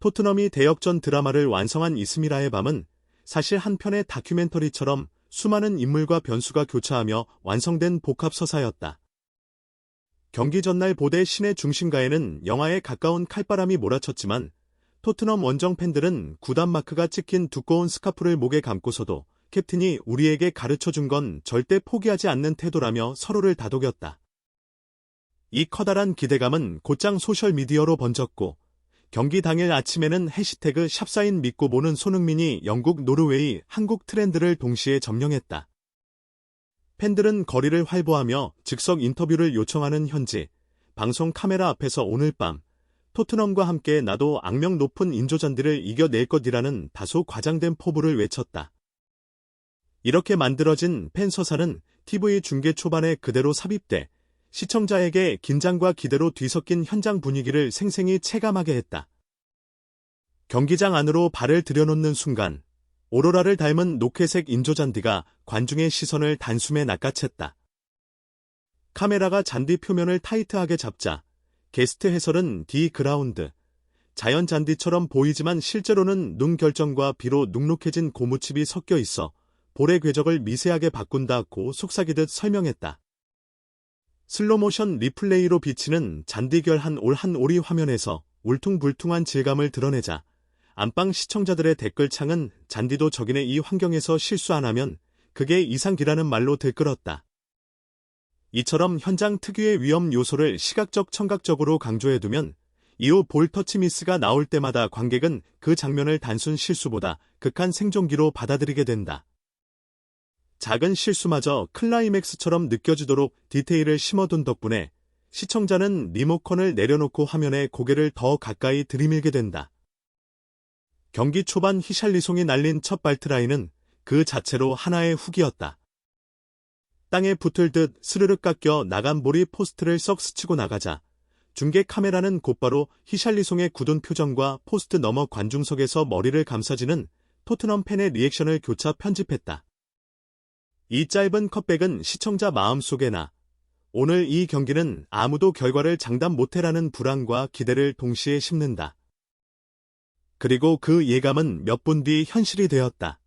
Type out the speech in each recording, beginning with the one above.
토트넘이 대역전 드라마를 완성한 이스미라의 밤은 사실 한 편의 다큐멘터리처럼 수많은 인물과 변수가 교차하며 완성된 복합서사였다. 경기 전날 보대 시내 중심가에는 영화에 가까운 칼바람이 몰아쳤지만 토트넘 원정 팬들은 구단 마크가 찍힌 두꺼운 스카프를 목에 감고서도 캡틴이 우리에게 가르쳐준 건 절대 포기하지 않는 태도라며 서로를 다독였다. 이 커다란 기대감은 곧장 소셜미디어로 번졌고 경기 당일 아침에는 해시태그 샵사인 믿고 보는 손흥민이 영국, 노르웨이, 한국 트렌드를 동시에 점령했다. 팬들은 거리를 활보하며 즉석 인터뷰를 요청하는 현지, 방송 카메라 앞에서 오늘 밤 토트넘과 함께 나도 악명 높은 인조잔디를 이겨낼 것이라는 다소 과장된 포부를 외쳤다. 이렇게 만들어진 팬서사는 TV 중계 초반에 그대로 삽입돼 시청자에게 긴장과 기대로 뒤섞인 현장 분위기를 생생히 체감하게 했다. 경기장 안으로 발을 들여놓는 순간 오로라를 닮은 녹회색 인조잔디가 관중의 시선을 단숨에 낚아챘다. 카메라가 잔디 표면을 타이트하게 잡자 게스트 해설은 그라운드, 자연 잔디처럼 보이지만 실제로는 눈 결정과 비로 눅눅해진 고무칩이 섞여 있어 볼의 궤적을 미세하게 바꾼다고 속삭이듯 설명했다. 슬로모션 리플레이로 비치는 잔디결 한 올 한 올이 화면에서 울퉁불퉁한 질감을 드러내자 안방 시청자들의 댓글창은 잔디도 적이네 이 환경에서 실수 안 하면 그게 이상기라는 말로 들끓었다. 이처럼 현장 특유의 위험 요소를 시각적 청각적으로 강조해두면 이후 볼 터치 미스가 나올 때마다 관객은 그 장면을 단순 실수보다 극한 생존기로 받아들이게 된다. 작은 실수마저 클라이맥스처럼 느껴지도록 디테일을 심어둔 덕분에 시청자는 리모컨을 내려놓고 화면에 고개를 더 가까이 들이밀게 된다. 경기 초반 히샬리송이 날린 첫 발트라이는 그 자체로 하나의 훅이었다. 땅에 붙을 듯 스르륵 깎여 나간 볼이 포스트를 썩 스치고 나가자 중계 카메라는 곧바로 히샬리송의 굳은 표정과 포스트 너머 관중석에서 머리를 감싸지는 토트넘 팬의 리액션을 교차 편집했다. 이 짧은 컷백은 시청자 마음속에나 오늘 이 경기는 아무도 결과를 장담 못해라는 불안과 기대를 동시에 심는다. 그리고 그 예감은 몇 분 뒤 현실이 되었다.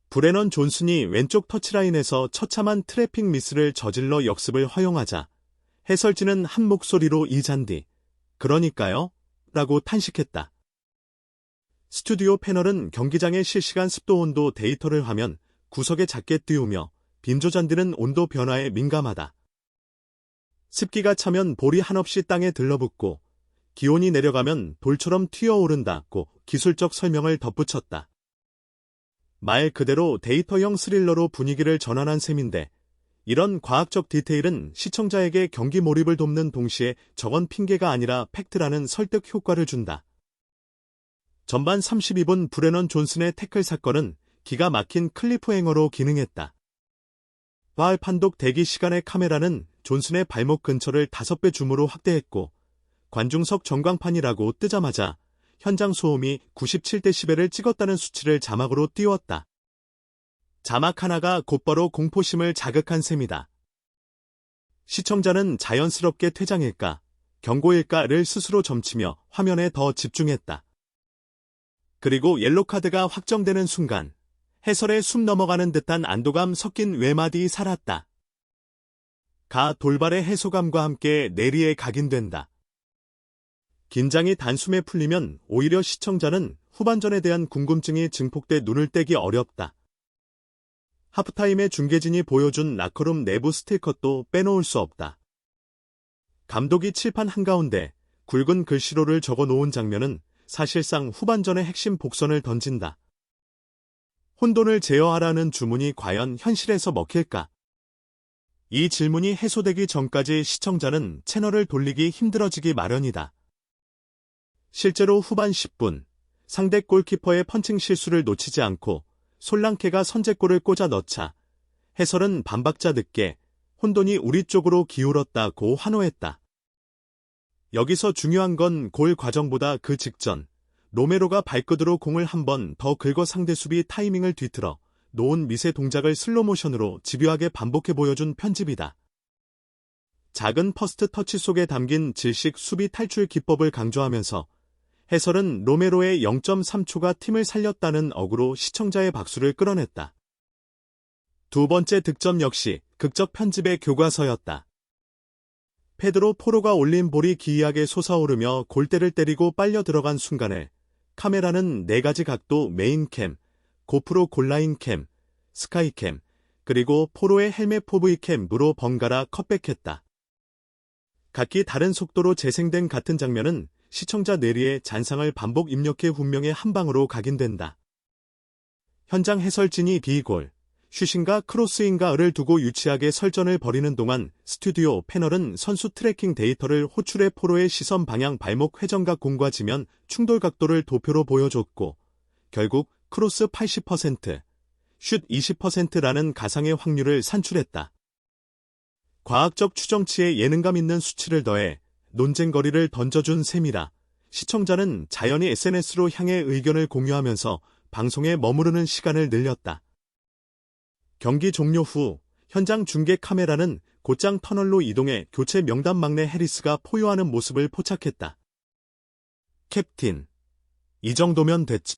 브레넌 존슨이 왼쪽 터치라인에서 처참한 트래핑 미스를 저질러 역습을 허용하자 해설진은 한 목소리로 이 잔디, 그러니까요? 라고 탄식했다. 스튜디오 패널은 경기장의 실시간 습도 온도 데이터를 화면 구석에 작게 띄우며 빈조잔디는 온도 변화에 민감하다. 습기가 차면 볼이 한없이 땅에 들러붙고 기온이 내려가면 돌처럼 튀어오른다고 기술적 설명을 덧붙였다. 말 그대로 데이터형 스릴러로 분위기를 전환한 셈인데 이런 과학적 디테일은 시청자에게 경기 몰입을 돕는 동시에 저건 핑계가 아니라 팩트라는 설득 효과를 준다. 전반 32분 브레넌 존슨의 태클 사건은 기가 막힌 클리프행어로 기능했다. 발 판독 대기 시간의 카메라는 존슨의 발목 근처를 5배 줌으로 확대했고 관중석 전광판이라고 뜨자마자 현장 소음이 97데시벨을 찍었다는 수치를 자막으로 띄웠다. 자막 하나가 곧바로 공포심을 자극한 셈이다. 시청자는 자연스럽게 퇴장일까, 경고일까를 스스로 점치며 화면에 더 집중했다. 그리고 옐로카드가 확정되는 순간 해설에 숨 넘어가는 듯한 안도감 섞인 외마디 살았다. 돌발의 해소감과 함께 내리에 각인된다. 긴장이 단숨에 풀리면 오히려 시청자는 후반전에 대한 궁금증이 증폭돼 눈을 떼기 어렵다. 하프타임에 중계진이 보여준 라커룸 내부 스틸컷도 빼놓을 수 없다. 감독이 칠판 한가운데 굵은 글씨로를 적어놓은 장면은 사실상 후반전의 핵심 복선을 던진다. 혼돈을 제어하라는 주문이 과연 현실에서 먹힐까? 이 질문이 해소되기 전까지 시청자는 채널을 돌리기 힘들어지기 마련이다. 실제로 후반 10분, 상대 골키퍼의 펀칭 실수를 놓치지 않고 솔랑케가 선제골을 꽂아 넣자 해설은 반박자 늦게 혼돈이 우리 쪽으로 기울었다고 환호했다. 여기서 중요한 건 골 과정보다 그 직전, 로메로가 발끝으로 공을 한 번 더 긁어 상대 수비 타이밍을 뒤틀어 놓은 미세 동작을 슬로모션으로 집요하게 반복해 보여준 편집이다. 작은 퍼스트 터치 속에 담긴 질식 수비 탈출 기법을 강조하면서 해설은 로메로의 0.3초가 팀을 살렸다는 어구로 시청자의 박수를 끌어냈다. 두 번째 득점 역시 극적 편집의 교과서였다. 페드로 포로가 올린 볼이 기이하게 솟아오르며 골대를 때리고 빨려 들어간 순간에 카메라는 4가지 각도 메인캠, 고프로 골라인캠, 스카이캠, 그리고 포로의 헬멧 포브이캠으로 번갈아 컷백했다. 각기 다른 속도로 재생된 같은 장면은 시청자 뇌리에 잔상을 반복 입력해 운명의 한 방으로 각인된다. 현장 해설진이 비골, 슈신가 크로스인가를 두고 유치하게 설전을 벌이는 동안 스튜디오 패널은 선수 트래킹 데이터를 호출해 포로의 시선 방향 발목 회전각 공과 지면 충돌 각도를 도표로 보여줬고 결국 크로스 80%, 슛 20%라는 가상의 확률을 산출했다. 과학적 추정치에 예능감 있는 수치를 더해 논쟁거리를 던져준 셈이라 시청자는 자연히 SNS로 향해 의견을 공유하면서 방송에 머무르는 시간을 늘렸다. 경기 종료 후 현장 중계 카메라는 곧장 터널로 이동해 교체 명단 막내 해리스가 포효하는 모습을 포착했다. 캡틴, 이 정도면 됐지.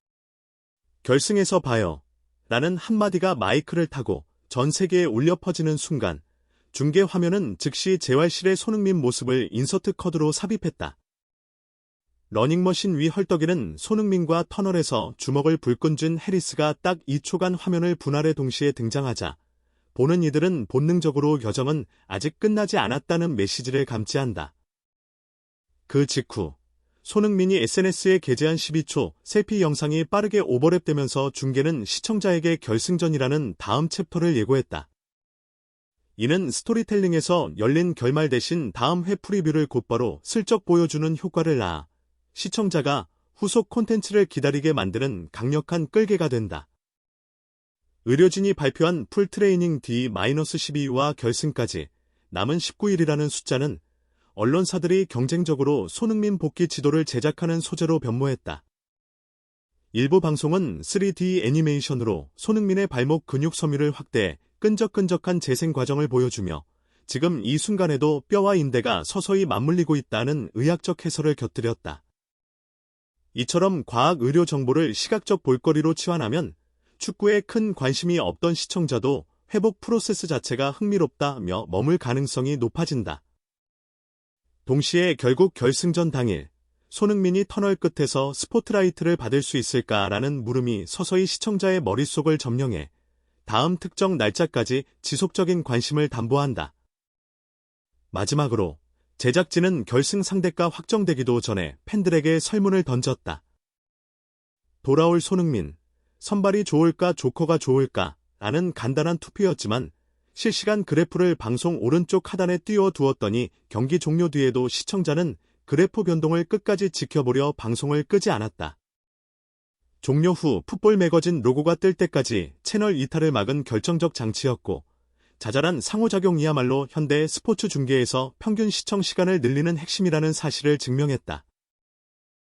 결승에서 봐요. 라는 한마디가 마이크를 타고 전 세계에 울려 퍼지는 순간 중계 화면은 즉시 재활실의 손흥민 모습을 인서트 컷으로 삽입했다. 러닝머신 위 헐떡이는 손흥민과 터널에서 주먹을 불끈 쥔 해리스가 딱 2초간 화면을 분할해 동시에 등장하자 보는 이들은 본능적으로 여정은 아직 끝나지 않았다는 메시지를 감지한다. 그 직후 손흥민이 SNS에 게재한 12초 셀피 영상이 빠르게 오버랩되면서 중계는 시청자에게 결승전이라는 다음 챕터를 예고했다. 이는 스토리텔링에서 열린 결말 대신 다음 회 프리뷰를 곧바로 슬쩍 보여주는 효과를 낳아 시청자가 후속 콘텐츠를 기다리게 만드는 강력한 끌개가 된다. 의료진이 발표한 풀트레이닝 D-12와 결승까지 남은 19일이라는 숫자는 언론사들이 경쟁적으로 손흥민 복귀 지도를 제작하는 소재로 변모했다. 일부 방송은 3D 애니메이션으로 손흥민의 발목 근육 섬유를 확대해 끈적끈적한 재생 과정을 보여주며 지금 이 순간에도 뼈와 인대가 서서히 맞물리고 있다는 의학적 해설을 곁들였다. 이처럼 과학 의료 정보를 시각적 볼거리로 치환하면 축구에 큰 관심이 없던 시청자도 회복 프로세스 자체가 흥미롭다며 머물 가능성이 높아진다. 동시에 결국 결승전 당일 손흥민이 터널 끝에서 스포트라이트를 받을 수 있을까라는 물음이 서서히 시청자의 머릿속을 점령해 다음 특정 날짜까지 지속적인 관심을 담보한다. 마지막으로 제작진은 결승 상대가 확정되기도 전에 팬들에게 설문을 던졌다. 돌아올 손흥민, 선발이 좋을까 조커가 좋을까 라는 간단한 투표였지만 실시간 그래프를 방송 오른쪽 하단에 띄워두었더니 경기 종료 뒤에도 시청자는 그래프 변동을 끝까지 지켜보려 방송을 끄지 않았다. 종료 후 풋볼 매거진 로고가 뜰 때까지 채널 이탈을 막은 결정적 장치였고 자잘한 상호작용이야말로 현대 스포츠 중계에서 평균 시청 시간을 늘리는 핵심이라는 사실을 증명했다.